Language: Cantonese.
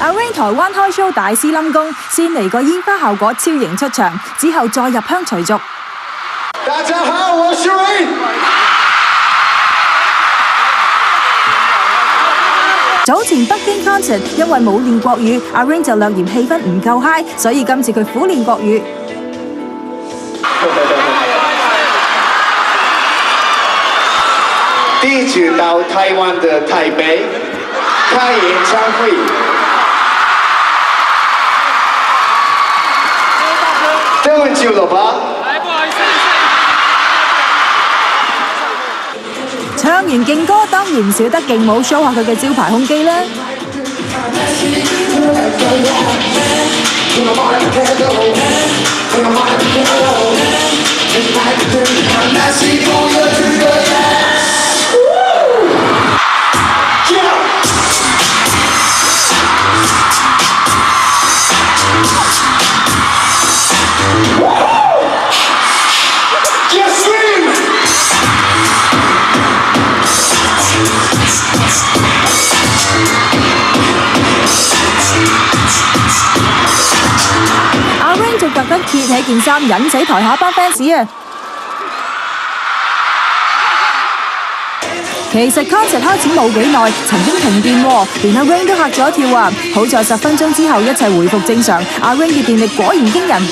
阿 Rain 台灣開 show 大師冧工，先嚟個煙花效果超型出場，之後再入鄉隨俗。大家好，我是 Rain。早前北京 concert 因為冇練國語，阿 Rain 就略嫌氣氛唔夠 high， 所以今次佢苦練國語。第一次到台灣的台北開演唱會，這很久了吧？唱完勁歌，當然唔少得勁舞 show 下佢嘅招牌胸肌啦。阿 Rain 就特登揭起件衫，引死台下班 fans 啊！其實 concert 開始冇幾耐，曾經停電喎，連阿 Rain 都嚇咗一跳啊！好在10分鐘之後一切回復正常，阿 Rain 嘅電力果然驚人。